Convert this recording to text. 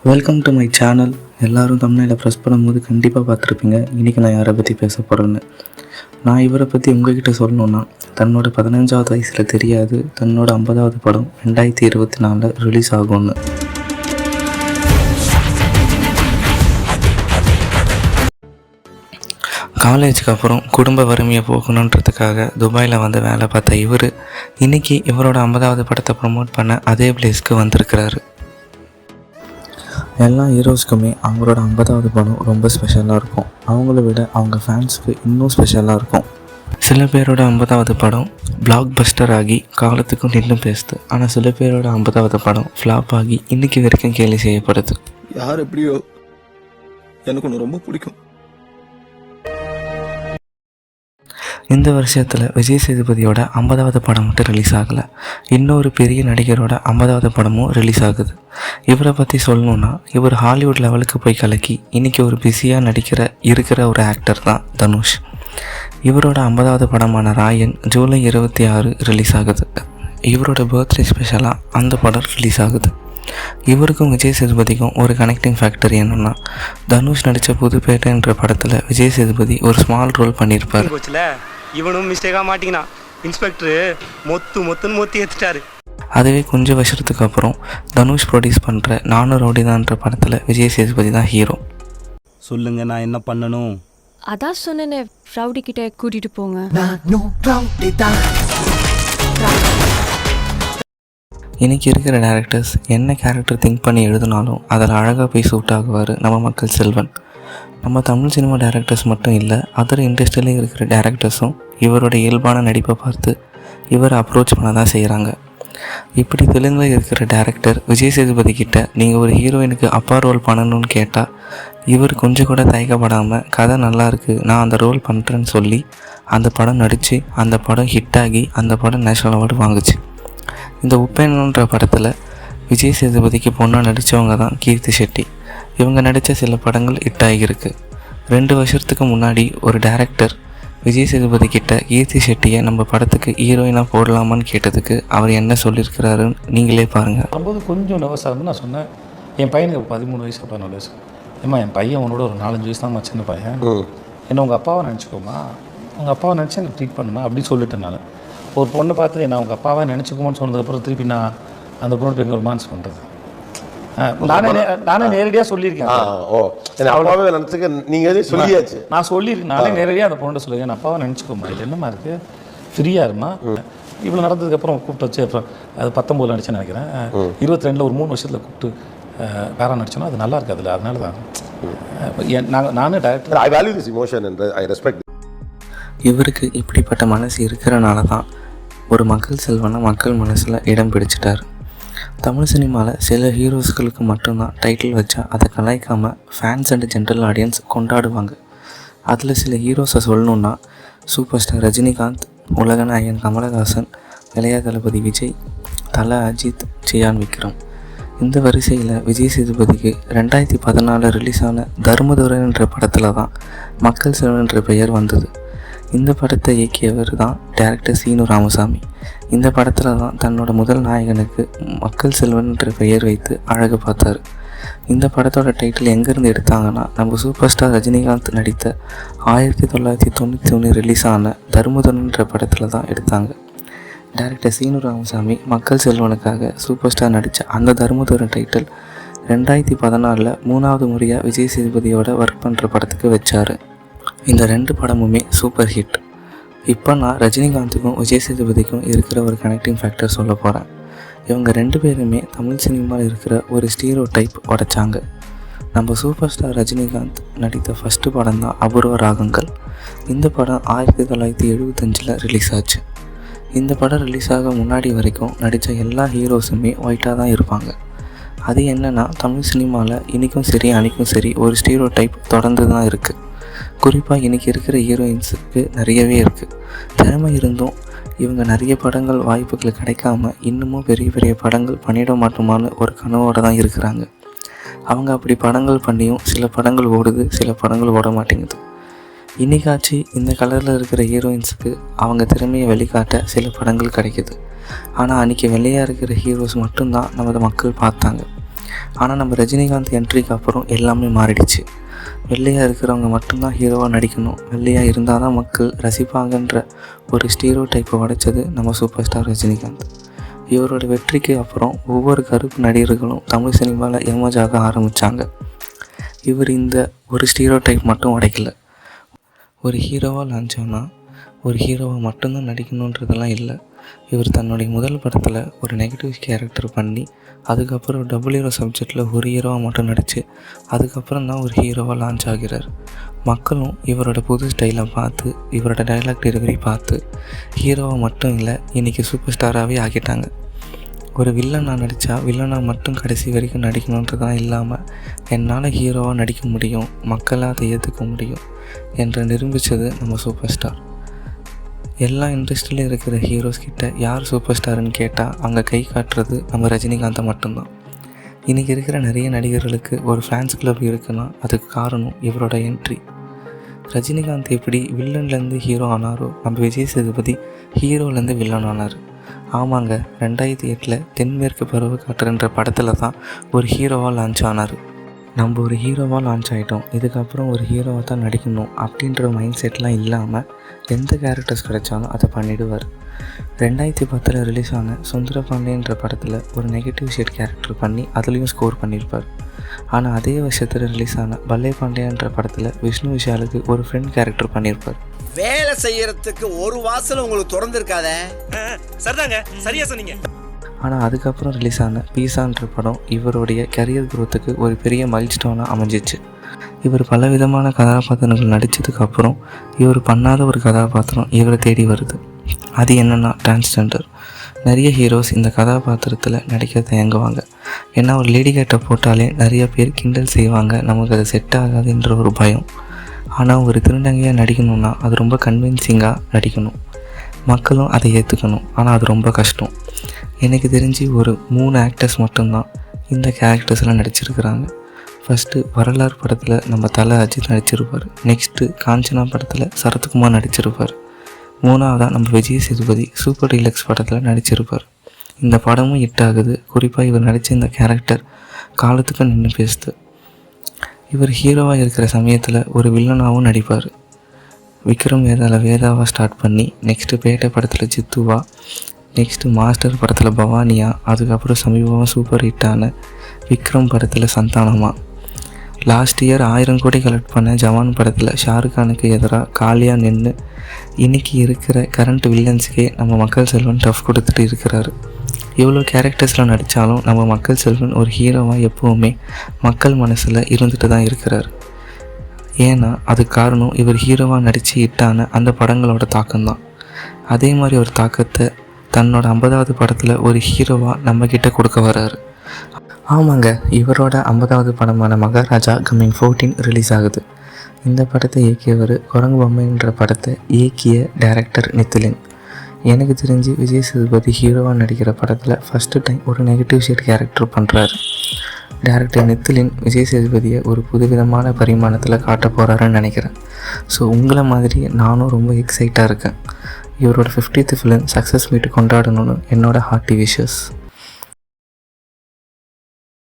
Welcome to my channel. எல்லோரும் தமிழில் press பண்ணும்போது கண்டிப்பாக பார்த்துருப்பீங்க. இன்றைக்கி நான் யாரை பற்றி பேச போகிறேன்னு. நான் இவரை பற்றி உங்ககிட்ட சொல்லணுன்னா, தன்னோட 15வது வயசில் தெரியாது தன்னோட 50வது படம் 2024 ரிலீஸ் ஆகும்னு. காலேஜுக்கு அப்புறம் குடும்ப வறுமையை போகணுன்றதுக்காக துபாயில் வந்து வேலை பார்த்த இவர் இன்றைக்கி இவரோட 50வது படத்தை ப்ரமோட் பண்ண அதே பிளேஸ்க்கு வந்திருக்கிறாரு. எல்லா ஹீரோஸ்க்குமே அவங்களோட 50வது படம் ரொம்ப ஸ்பெஷலாக இருக்கும். அவங்கள விட அவங்க ஃபேன்ஸுக்கு இன்னும் ஸ்பெஷலாக இருக்கும். சில பேரோட 50வது படம் பிளாக் பஸ்டர் ஆகி காலத்துக்கும் நின்றும் பேசுது. ஆனால் சில பேரோட 50வது படம் ஃப்ளாப் ஆகி இன்றைக்கி வரைக்கும் கேலி செய்யப்படுது. யார் எப்படியோ எனக்கு ஒன்று ரொம்ப பிடிக்கும். இந்த வருஷத்தில் விஜய் சேதுபதியோட 50வது படம் மட்டும் ரிலீஸ் ஆகலை. இன்னொரு பெரிய நடிகரோட 50வது படமும் ரிலீஸ் ஆகுது. இவரை பற்றி சொல்லணுன்னா, இவர் ஹாலிவுட் லெவலுக்கு போய் கலக்கி இன்றைக்கி ஒரு பிஸியாக இருக்கிற ஒரு ஆக்டர் தான் தனுஷ். இவரோட 50வது படமான ராயன் ஜூலை 26 ரிலீஸ் ஆகுது. இவரோட பர்த்டே ஸ்பெஷலாக அந்த படம் ரிலீஸ் ஆகுது. இவருக்கும் விஜய் சேதுபதிக்கும் ஒரு கனெக்டிங் ஃபேக்டர் என்னென்னா, தனுஷ் நடித்த புதுப்பேட்டைன்ற படத்தில் விஜய் சேதுபதி ஒரு ஸ்மால் ரோல் பண்ணியிருப்பார். இவனும் மிஸ்டேக்காக மாட்டிக்கினான். இன்ஸ்பெக்டர் மொத்துன்னு ஏற்றிட்டாரு. அதுவே கொஞ்சம் வருஷத்துக்கு அப்புறம் தனுஷ் ப்ரொடியூஸ் பண்ணுற நானும் ரவுடிதான்ற படத்தில் விஜய் சேதுபதி தான் ஹீரோ. சொல்லுங்க, நான் என்ன பண்ணணும்? அதான் சொன்னேனே, ரவுடி கிட்ட கூட்டிட்டு போங்க. இன்றைக்கி இருக்கிற டேரக்டர்ஸ் என்ன கேரக்டர் திங்க் பண்ணி எழுதினாலும் அதில் அழகாக போய் சூட் ஆகுவார் நம்ம மக்கள் செல்வன். நம்ம தமிழ் சினிமா டேரக்டர்ஸ் மட்டும் இல்லை, அதர் இண்டஸ்ட்ரியிலே இருக்கிற டேரக்டர்ஸும் இவரோட இயல்பான நடிப்பை பார்த்து இவரை அப்ரோச் பண்ண தான் செய்கிறாங்க. இப்படி தெலுங்கில் இருக்கிற டேரக்டர் விஜய் சேதுபதி கிட்ட நீங்கள் ஒரு ஹீரோயினுக்கு அப்பா ரோல் பண்ணணும்னு கேட்டால் இவர் கொஞ்சம் கூட தயக்கப்படாமல் கதை நல்லா இருக்குது, நான் அந்த ரோல் பண்ணுறேன்னு சொல்லி அந்த படம் நடித்து அந்த படம் ஹிட்டாகி அந்த படம் நேஷ்னல் அவார்டு வாங்குச்சு. இந்த உப்பேனன்ற படத்தில் விஜய் சேதுபதிக்கு பொண்ணாக நடித்தவங்க தான் கீர்த்தி ஷெட்டி. இவங்க நடித்த சில படங்கள் ஹிட் ஆகியிருக்கு. 2 வருஷத்துக்கு முன்னாடி ஒரு டைரக்டர் விஜய் சேதுபதி கிட்ட கீர்த்தி ஷெட்டியை நம்ம படத்துக்கு ஹீரோயினாக போடலாமான்னு கேட்டதுக்கு அவர் என்ன சொல்லியிருக்கிறாருன்னு நீங்களே பாருங்கள். வரும்போது கொஞ்சம் நர்வஸாக இருந்து நான் சொன்னேன், என் பையனுக்கு 13 வயசு 14 வயசு. ஏம்மா, என் பையன் உன்னோட ஒரு 4-5 வயசு தான் சின்ன பையன், என்ன உங்கள் அப்பாவை நினச்சிக்கோமா, உங்கள் அப்பாவை நினச்சி எனக்கு ட்ரீட் பண்ணுமா அப்படின்னு சொல்லிட்டேன். நான் ஒரு பொண்ணை பார்த்து நான் உங்கள் அப்பாவை நினச்சிக்குமோன்னு சொன்னதுக்கப்புறம் திருப்பி நான் அந்த பொண்ணு போய் ரொமான்ஸ் பண்ணுறது நானே நேரடியாக சொல்லியிருக்கேன். நான் சொல்லியிருக்கேன், நானே நேரடியாக அந்த பொண்ணை சொல்லியிருக்கேன், நான் அப்பாவை நினச்சிக்கோமா, இது என்னம்மா இருக்குது, ஃப்ரீயாக இருமா. இவ்வளோ நடந்ததுக்கப்புறம் கூப்பிட்டு வச்சு அப்புறம் அது 19 நடிச்சேன்னு நினைக்கிறேன். 22 ஒரு 3 வருஷத்தில் கூப்பிட்டு வேற நடிச்சோன்னா அது நல்லா இருக்காதுல்ல. அதனால தான் நானும் director I value this emotion and I respect. இவருக்கு இப்படிப்பட்ட மனசு இருக்கிறனால தான் ஒரு மக்கள் செல்வனை மக்கள் மனசில் இடம் பிடிச்சிட்டார். தமிழ் சினிமாவில் சில ஹீரோஸ்களுக்கு மட்டும்தான் டைட்டில் வச்சா அதை கலாய்க்காமல் ஃபேன்ஸ் அண்ட் ஜென்ரல் ஆடியன்ஸ் கொண்டாடுவாங்க. அதில் சில ஹீரோஸை சொல்லணுன்னா, சூப்பர் ஸ்டார் ரஜினிகாந்த், உலகநாயகன் கமலஹாசன், இளைய தளபதி விஜய், தல அஜித், சியான் விக்ரம். இந்த வரிசையில் விஜய் சேதுபதிக்கு 2014 ரிலீஸ் ஆன தர்மதுரன் என்ற படத்தில் தான் மக்கள் செல்வன் என்ற பெயர் வந்தது. இந்த படத்தை இயக்கியவர் தான் டைரக்டர் சீனு ராமசாமி. இந்த படத்தில் தான் தன்னோட முதல் நாயகனுக்கு மக்கள் செல்வன் என்ற பெயர் வைத்து அழகு பார்த்தார். இந்த படத்தோட டைட்டில் எங்கேருந்து எடுத்தாங்கன்னா, நம்ம சூப்பர் ஸ்டார் ரஜினிகாந்த் நடித்த 1991 ரிலீஸ் ஆன தர்மதுரன் என்ற படத்தில் தான் எடுத்தாங்க. டைரக்டர் சீனு ராமசாமி மக்கள் செல்வனுக்காக சூப்பர் ஸ்டார் நடித்த அந்த தர்மதுரன் டைட்டில் 2014 3வது முறையாக விஜய் சேதுபதியோட ஒர்க் பண்ணுற படத்துக்கு வச்சார். இந்த 2 படமுமே சூப்பர் ஹிட். இப்போ நான் ரஜினிகாந்துக்கும் விஜய் சேதுபதிக்கும் இருக்கிற ஒரு கனெக்டிங் ஃபேக்டர் சொல்ல போகிறேன். இவங்க 2 பேருமே தமிழ் சினிமாவில் இருக்கிற ஒரு ஸ்டீரியோ டைப் உடைச்சாங்க. நம்ம சூப்பர் ஸ்டார் ரஜினிகாந்த் நடித்த ஃபஸ்ட்டு படம் தான் அபூர்வ ராகங்கள். இந்த படம் 1975 ரிலீஸ் ஆச்சு. இந்த படம் ரிலீஸ் ஆக முன்னாடி வரைக்கும் நடித்த எல்லா ஹீரோஸுமே ஒயிட்டாக தான் இருப்பாங்க. அது என்னென்னா, தமிழ் சினிமாவில் இன்றைக்கும் சரி அன்றைக்கும் சரி ஒரு ஸ்டீரியோ டைப் தொடர்ந்து தான் இருக்குது. குறிப்பாக இன்றைக்கி இருக்கிற ஹீரோயின்ஸுக்கு நிறையவே இருக்குது. திறமை இருந்தும் இவங்க நிறைய படங்கள் வாய்ப்புகள் கிடைக்காம இன்னமும் பெரிய பெரிய படங்கள் பண்ணிட மாட்டோமான்னு ஒரு கனவோடு தான் இருக்கிறாங்க. அவங்க அப்படி படங்கள் பண்ணியும் சில படங்கள் ஓடுது, சில படங்கள் ஓட மாட்டேங்குது. இன்றைக்காச்சு இந்த கலரில் இருக்கிற ஹீரோயின்ஸுக்கு அவங்க திறமையை வெளிக்காட்ட சில படங்கள் கிடைக்கிது. ஆனால் அன்றைக்கி வெள்ளையாக இருக்கிற ஹீரோஸ் மட்டும்தான் நமது மக்கள் பார்த்தாங்க. ஆனால் நம்ம ரஜினிகாந்த் என்ட்ரிக்கு அப்புறம் எல்லாமே மாறிடுச்சு. வெள்ளையாக இருக்கிறவங்க மட்டும்தான் ஹீரோவாக நடிக்கணும், வெள்ளையாக இருந்தால் தான் மக்கள் ரசிப்பாங்கன்ற ஒரு ஸ்டீரியோ டைப்பை உடைச்சது நம்ம சூப்பர் ஸ்டார் ரஜினிகாந்த். இவரோட வெற்றிக்கு அப்புறம் ஒவ்வொரு கருப்பு நடிகர்களும் தமிழ் சினிமாவில் எமர்ஜ் ஆக ஆரம்பித்தாங்க. இவர் இந்த ஒரு ஸ்டீரியோ டைப் மட்டும் உடைக்கல. ஒரு ஹீரோவாக லான்ச் ஆனால் ஒரு ஹீரோவாக மட்டும்தான் நடிக்கணுன்றதெல்லாம் இல்லை. இவர் தன்னுடைய முதல் படத்தில் ஒரு நெகட்டிவ் கேரக்டர் பண்ணி அதுக்கப்புறம் டபுள் ஹீரோ சப்ஜெக்டில் ஒரு ஹீரோவாக மட்டும் நடித்து அதுக்கப்புறம் தான் ஒரு ஹீரோவாக லான்ச் ஆகிறார். மக்களும் இவரோட புது ஸ்டைலை பார்த்து இவரோட டைலாக் டெலிவரி பார்த்து ஹீரோவாக மட்டும் இல்லை, இன்றைக்கி சூப்பர் ஸ்டாராகவே ஆக்கிட்டாங்க. ஒரு வில்லனாக நடித்தா வில்லனாக மட்டும் கடைசி வரைக்கும் நடிக்கணுன்றதான் இல்லாமல் என்னால் ஹீரோவாக நடிக்க முடியும், மக்களால் அதை ஏற்றுக்க முடியும் என்று நிரூபித்தது நம்ம சூப்பர் ஸ்டார். எல்லா இண்டஸ்ட்ரியிலும் இருக்கிற ஹீரோஸ் கிட்ட யார் சூப்பர் ஸ்டாருன்னு கேட்டால் அங்கே கை காட்டுறது நம்ம ரஜினிகாந்தை மட்டும்தான். இன்றைக்கி இருக்கிற நிறைய நடிகர்களுக்கு ஒரு ஃபேன்ஸ் கிளப் இருக்குன்னா அதுக்கு காரணம் இவரோட என்ட்ரி. ரஜினிகாந்த் எப்படி வில்லன்லேருந்து ஹீரோ ஆனாரோ நம்ம விஜய் சேதுபதி ஹீரோலேருந்து வில்லன் ஆனார். ஆமாங்க, 2008 தென்மேற்கு பருவ காற்றுன்ற படத்தில் தான் ஒரு ஹீரோவாக லான்ச் ஆனார். நம்ம ஒரு ஹீரோவாக லான்ச் ஆகிட்டோம், இதுக்கப்புறம் ஒரு ஹீரோவாக தான் நடிக்கணும் அப்படின்ற மைண்ட் செட்லாம் இல்லாமல் எந்த கேரக்டர்ஸ் கிடைச்சாலும் அதை பண்ணிவிடுவார். 2010 ரிலீஸ் ஆன சுந்தரபாண்டியன்ற படத்தில் ஒரு நெகட்டிவ் ஷேட் கேரக்டர் பண்ணி அதுலேயும் ஸ்கோர் பண்ணியிருப்பார். ஆனால் அதே வருஷத்தில் ரிலீஸ் ஆன பல்லே பாண்டியன்ற படத்தில் விஷ்ணு விஷாலுக்கு ஒரு ஃப்ரெண்ட் கேரக்டர் பண்ணியிருப்பார். வேலை செய்யறதுக்கு ஒரு வாசல் உங்களுக்கு திறந்துருக்காதே. சரிதாங்க, சரியா சொன்னீங்க. ஆனால் அதுக்கப்புறம் ரிலீஸ் ஆன பீஸான்ற படம் இவருடைய கரியர் குரோத்துக்கு ஒரு பெரிய மைல்ஸ்டோனாக அமைஞ்சிச்சு. இவர் பலவிதமான கதாபாத்திரங்கள் நடித்ததுக்கப்புறம் இவர் பண்ணாத ஒரு கதாபாத்திரம் இவரை தேடி வருது. அது என்னென்னா டிரான்ஸ்ஜெண்டர். நிறைய ஹீரோஸ் இந்த கதாபாத்திரத்தில் நடிக்க தயங்குவாங்க. ஏன்னா ஒரு லேடி கேட்டை போட்டாலே நிறைய பேர் கிண்டல் செய்வாங்க, நமக்கு அது செட் ஆகாதுன்ற ஒரு பயம். ஆனால் ஒரு திருநங்கையாக நடிக்கணும்னா அது ரொம்ப கன்வின்சிங்காக நடிக்கணும், மக்களும் அதை ஏற்றுக்கணும். ஆனால் அது ரொம்ப கஷ்டம். எனக்கு தெரிஞ்சு ஒரு 3 ஆக்டர்ஸ் மட்டும்தான் இந்த கேரக்டர்ஸ்லாம் நடிச்சிருக்கிறாங்க. ஃபஸ்ட்டு வரலாறு படத்தில் நம்ம தலை அஜித் நடிச்சிருப்பார். நெக்ஸ்ட்டு காஞ்சனா படத்தில் சரத்குமார் நடிச்சிருப்பார். 3ஆவதாக நம்ம விஜய் சேதுபதி சூப்பர் டீலக்ஸ் படத்தில் நடிச்சிருப்பார். இந்த படமும் ஹிட் ஆகுது. குறிப்பாக இவர் நடித்த இந்த கேரக்டர் காலத்துக்கு நின்று பேசுது. இவர் ஹீரோவாக இருக்கிற சமயத்தில் ஒரு வில்லனாகவும் நடிப்பார். விக்ரம் வேதாவாக ஸ்டார்ட் பண்ணி நெக்ஸ்ட்டு பேட்டை படத்தில் ஜித்துவா, நெக்ஸ்ட்டு மாஸ்டர் படத்தில் பவானியா, அதுக்கப்புறம் சமீபமாக சூப்பர் ஹிட்டான விக்ரம் படத்தில் சந்தானமா, லாஸ்ட் இயர் 1000 கோடி கலெக்ட் பண்ண ஜவான் படத்தில் ஷாருக்கானுக்கு எதிராக காலியாக நின்று இன்றைக்கி இருக்கிற கரண்ட் வில்லன்ஸுக்கே நம்ம மக்கள் செல்வன் டஃப் கொடுத்துட்டு இருக்கிறாரு. இவ்வளோ கேரக்டர்ஸில் நடித்தாலும் நம்ம மக்கள் செல்வன் ஒரு ஹீரோவாக எப்போவுமே மக்கள் மனசில் இருந்துட்டு தான் இருக்கிறார். ஏன்னா அது காரணம் இவர் ஹீரோவாக நடித்து ஹிட்டான அந்த படங்களோட தாக்கம்தான். அதே மாதிரி ஒரு தாக்கத்தை தன்னோட 50வது படத்தில் ஒரு ஹீரோவாக நம்மக்கிட்ட கொடுக்க வர்றாரு. ஆமாங்க, இவரோட 50வது படமான மகாராஜா கம்மிங் 14 ரிலீஸ் ஆகுது. இந்த படத்தை இயக்கியவர் குரங்கு பொம்மைன்ற படத்தை இயக்கிய டைரக்டர் நித்திலின். எனக்கு தெரிஞ்சு விஜய் சேதுபதி ஹீரோவாக நடிக்கிற படத்தில் ஃபஸ்ட்டு டைம் ஒரு நெகட்டிவ் ஷேட் கேரக்டர் பண்ணுறாரு. டைரக்டர் நித்திலின் விஜய் சேதுபதியை ஒரு புதுவிதமான பரிமாணத்தில் காட்ட போகிறாருன்னு நினைக்கிறேன். ஸோ உங்களை மாதிரி நானும் ரொம்ப எக்ஸைட்டாக இருக்கேன். இவரோட 50th ஃபிலிம் சக்ஸஸ் மீட் கொண்டாடணும்னு என்னோட ஹார்ட்டி விஷஸ்.